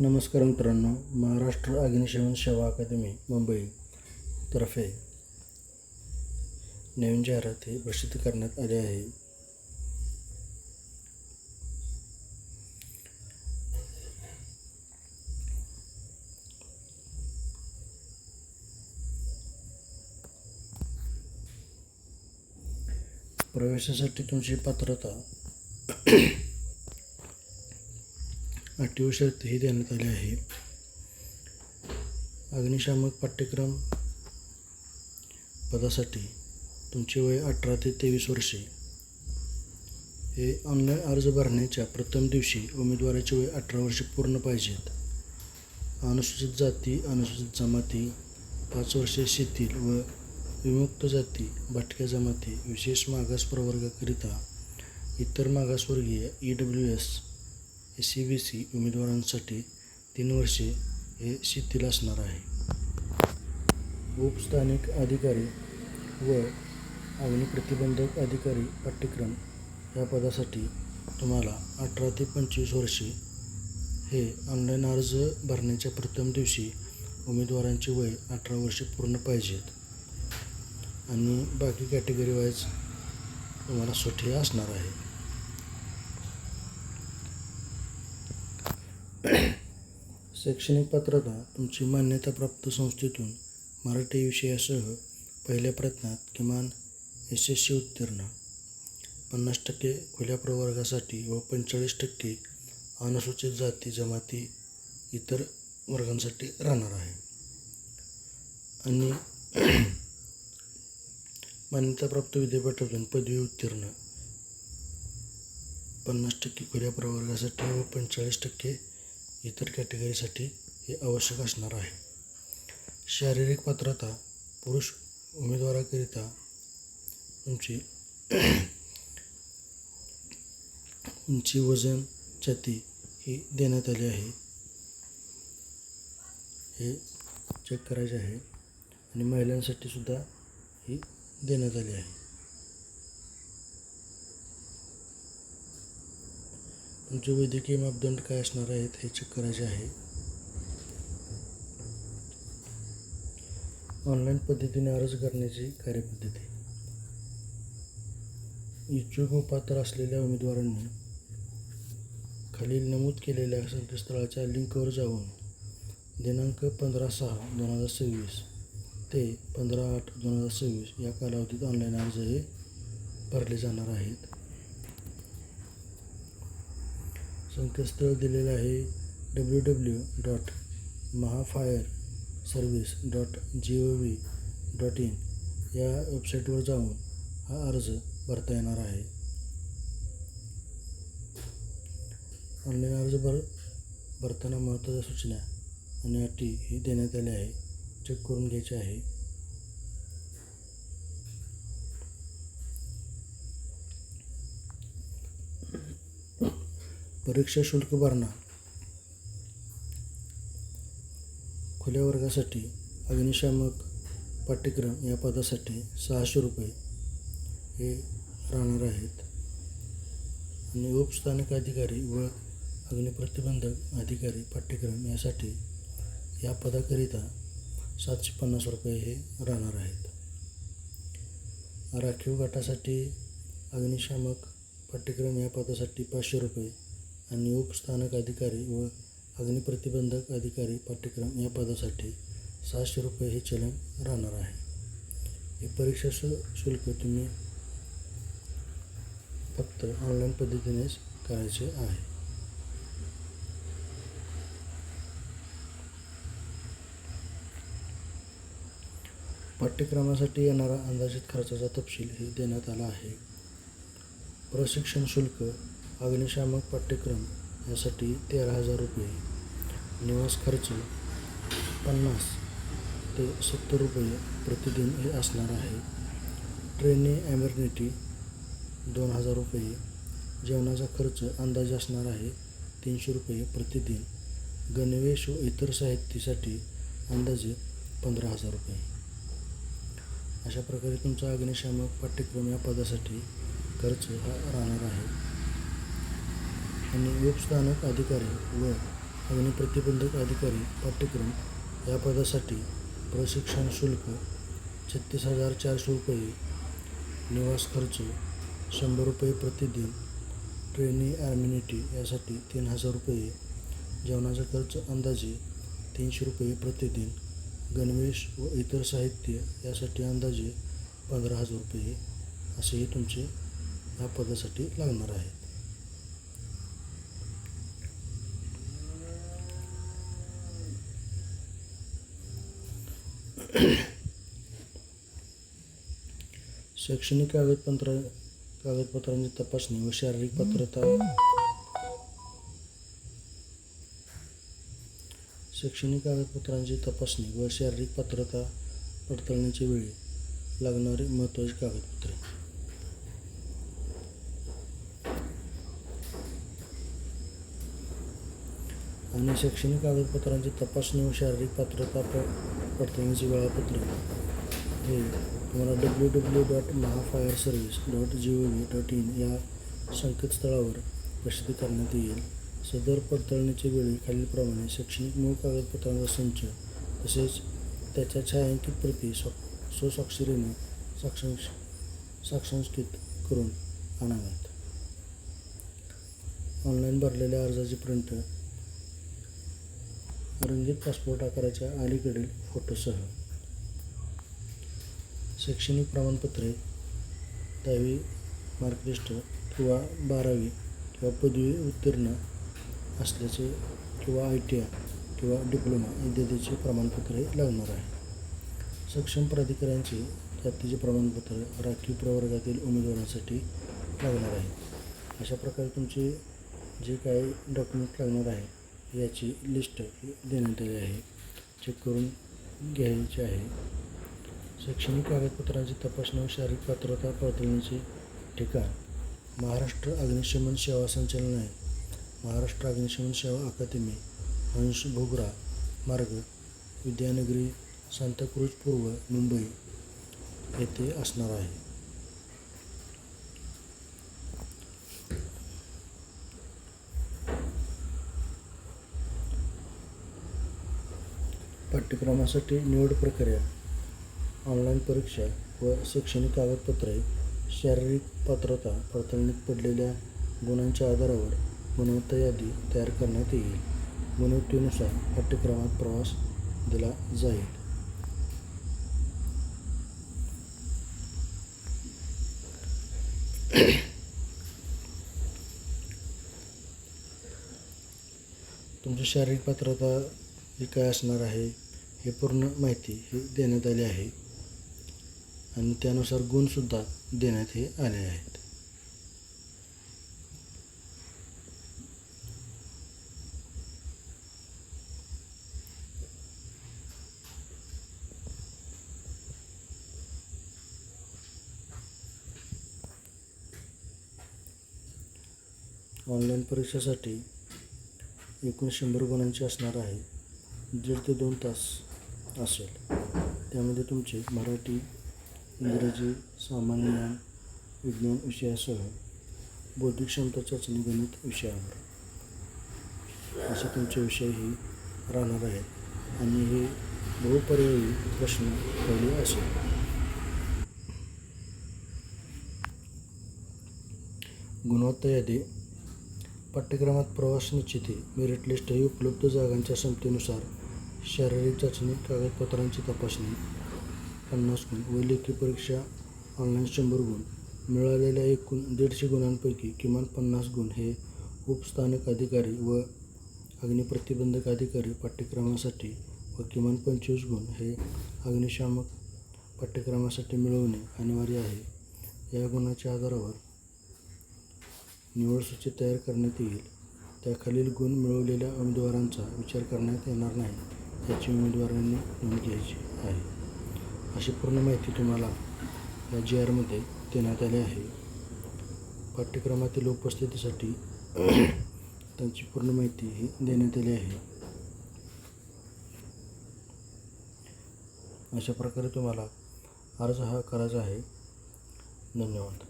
नमस्कार मित्रांनो, महाराष्ट्र अग्निशमन सेवा अकादमी मुंबई तर्फे नवीन जाहिराती प्रसिद्ध करण्यात आली आहे. प्रवेशासाठी तुमची पात्रता अटी व शर्तीही देण्यात आली आहे. अग्निशामक पाठ्यक्रम पदासाठी तुमचे वय 18 ते 23 वर्षे. हे ऑनलाईन अर्ज भरण्याच्या प्रथम दिवशी उमेदवाराचे वय 18 वर्षे पूर्ण पाहिजेत. अनुसूचित जाती, अनुसूचित जमाती, 5 वर्षे शिथिल व विमुक्त जाती, भटक्या जमाती, विशेष मागास प्रवर्गाकरिता इतर मागासवर्गीय EWS, SCBC उमेदवारांसाठी 3 वर्षे हे शिथिल असणार आहे. उपस्थानिक अधिकारी व अग्निप्रतिबंधक अधिकारी पाठ्यक्रम या पदासाठी तुम्हाला 18 ते 25 वर्षे हे ऑनलाईन अर्ज भरण्याच्या प्रथम दिवशी उमेदवारांचे वय 18 वर्षे पूर्ण पाहिजेत आणि बाकी कॅटेगरी वाईज तुम्हाला सूट हे असणार आहे. शैक्षणिक पात्रता तुमची मान्यताप्राप्त संस्थेतून मराठी विषयासह पहिल्या प्रयत्नात किमान SSC उत्तीर्ण, 50% खुल्या प्रवर्गासाठी व 45% अनुसूचित जाती जमाती इतर वर्गांसाठी राहणार आहे. आणि मान्यताप्राप्त विद्यापीठातून पदवी उत्तीर्ण, 50% खुल्या प्रवर्गासाठी व 45% इतर कॅटेगरीसाठी हे आवश्यक असणार आहे. शारीरिक पात्रता पुरुष उमेदवाराकरिता तुमची उंची, वजन, छाती ही देण्यात आली आहे. हे चेक करायचे आहे आणि महिलांसाठी सुद्धा ही देण्यात आली आहे. तुमचे वैद्यकीय मापदंड काय असणार आहेत हे चेक करायचे आहे. ऑनलाईन पद्धतीने अर्ज करण्याची कार्यपद्धती. इच्छुक व पात्र असलेल्या उमेदवारांनी खालील नमूद केलेल्या संकेतस्थळाच्या लिंकवर जाऊन दिनांक 15/6/2026 ते 15/8/2026 या कालावधीत ऑनलाईन अर्ज हे भरले जाणार आहेत. संकेतस्थळ दिलेलं आहे www.mahafireservice.gov.in या वेबसाईटवर जाऊन हा अर्ज भरता येणार आहे. ऑनलाईन अर्ज भरताना महत्त्वाच्या सूचना आणि अटी ही देण्यात आल्या आहे, चेक करून घ्यायचे आहे. परीक्षा शुल्क भरणा. खुल्या वर्गासाठी अग्निशामक पाठ्यक्रम या पदासाठी 600 रुपये हे राहणार आहेत आणि उपस्थानिक अधिकारी व अग्निप्रतिबंधक अधिकारी पाठ्यक्रम यासाठी या पदाकरिता 750 रुपये हे राहणार आहेत. राखीव गटासाठी अग्निशामक पाठ्यक्रम या पदासाठी 500 रुपये आणि उपस्थानिक अधिकारी व अग्निप्रतिबंधक अधिकारी पाठ्यक्रम या पदासाठी 600 रुपये हे चलन राहणार आहे. हे परीक्षा शुल्क तुम्ही फक्त ऑनलाईन पद्धतीनेच करायचे आहे. पाठ्यक्रमासाठी येणारा अंदाजित खर्चाचा तपशील हे देण्यात आला आहे. प्रशिक्षण शुल्क अग्निशामक पाठ्यक्रम यासाठी 13,000 रुपये, निवास खर्च 50 ते 70 रुपये प्रतिदिन हे असणार आहे. ट्रेनिंग ॲमेनिटी 2,000 रुपये, जेवणाचा खर्च अंदाजे असणार आहे 300 रुपये प्रतिदिन, गणवेश व इतर साहित्यासाठी अंदाजे 15,000 रुपये. अशा प्रकारे तुमचा अग्निशामक पाठ्यक्रम या पदासाठी खर्च हा राहणार आहे. आणि उपस्थानिक अधिकारी व अग्निप्रतिबंधक अधिकारी पाठ्यक्रम या पदासाठी प्रशिक्षण शुल्क 36,400 रुपये, निवास खर्च 100 रुपये प्रतिदिन, ट्रेनी ॲम्युनिटी यासाठी 3,000 रुपये, जेवणाचा खर्च अंदाजे 300 रुपये प्रतिदिन, गणवेश व इतर साहित्य यासाठी अंदाजे 15,000 रुपये असेही तुमचे या पदासाठी लागणार आहेत. शैक्षणिक कागदपत्रांची तपासणी व शारीरिक पात्रता. शैक्षणिक कागदपत्रांची तपासणी व शारीरिक पात्रता पडताळणीच्या वेळी लागणारी महत्त्वाची कागदपत्रे. आणि शैक्षणिक कागदपत्रांची तपासणी व शारीरिक पात्रता पडताळणीचे वेळापत्रक हे तुम्हाला www.mahafireservice.gov.in या संकेतस्थळावर प्रसिद्ध करण्यात येईल. सदर पडताळणीच्या वेळी खालीलप्रमाणे शैक्षणिक मूळ कागदपत्रांचा संच तसेच त्याच्या छायांकित प्रती स्वस्वाक्षरीने साक्षांकित करून आणाव्यात. ऑनलाईन भरलेल्या अर्जाची प्रिंट, रंगीत पासपोर्ट आकाराच्या अलीकडील फोटोसह, शैक्षणिक प्रमाणपत्रे 10वी मार्कलिस्ट किंवा 12वी किंवा पदवी उत्तीर्ण असल्याचे किंवा ITI किंवा डिप्लोमा इत्यादीचे प्रमाणपत्रे लागणार आहे. सक्षम प्राधिकाऱ्यांचे जातीचे प्रमाणपत्र राखीव प्रवर्गातील उमेदवारांसाठी लागणार आहे. अशा प्रकारे तुमचे जे काही डॉक्युमेंट लागणार आहे याची लिस्ट देण्यात आली आहे. चेक करून घ्यायचे आहे. शैक्षणिक कागदपत्रांची तपासणी व शारीरिक पात्रता पडताळणीचे ठिकाण: महाराष्ट्र अग्निशमन सेवा संचालनालय, महाराष्ट्र अग्निशमन सेवा अकादमी, हंस भोगरा मार्ग, विद्यानगरी, सांताक्रूझ पूर्व, मुंबई येथे असणार आहे. पाठ्यक्रमासाठी निवड प्रक्रिया: ऑनलाईन परीक्षा व शैक्षणिक कागदपत्रे, शारीरिक पात्रता पडताळणीत पडलेल्या गुणांच्या आधारावर गुणवत्ता यादी तयार करण्यात येईल. गुणवत्तेनुसार पाठ्यक्रमात प्रवेश दिला जाईल. तुमची शारीरिक पात्रता ही काय असणार आहे हे पूर्ण माहिती ही देण्यात आली आहे आणि त्यानुसार गुणसुद्धा देण्यात हे आले आहेत. ऑनलाईन परीक्षेसाठी एकूण 100 गुणांची असणार आहे. 1.5 ते 2 तास असेल. त्यामध्ये तुमचे मराठी, इंग्रजी, सामान्य ज्ञान, विज्ञान विषयासह बौद्धिक क्षमता चाचणी गणित विषयावर असे तुमचे विषयही राहणार आहेत आणि हे बहुपर्यायी प्रश्न पहिली असेल. गुणवत्ता यादी: पाठ्यक्रमात प्रवेश निश्चिती, मेरिट लिस्ट ही उपलब्ध जागांच्या संख्येनुसार शारीरिक चाचणी, कागदपत्रांची तपासणी 50 गुण व लेखी परीक्षा ऑनलाईन 100 गुण. मिळालेल्या एकूण 150 गुणांपैकी किमान 50 गुण हे उपस्थानिक अधिकारी व अग्निप्रतिबंधक अधिकारी पाठ्यक्रमासाठी व किमान 25 गुण हे अग्निशामक पाठ्यक्रमासाठी मिळवणे अनिवार्य आहे. या गुणांच्या आधारावर निवड सूची तयार करण्यात येईल. त्याखालील गुण मिळवलेल्या उमेदवारांचा विचार करण्यात येणार नाही याची उमेदवारांनी नोंद घ्यायची आहे. अशी पूर्ण माहिती तुम्हाला या GR मध्ये देण्यात आली आहे. पाठ्यक्रमातील उपस्थितीसाठी त्यांची पूर्ण माहिती ही देण्यात आली आहे. अशा प्रकारे तुम्हाला अर्ज हा करायचा आहे. धन्यवाद.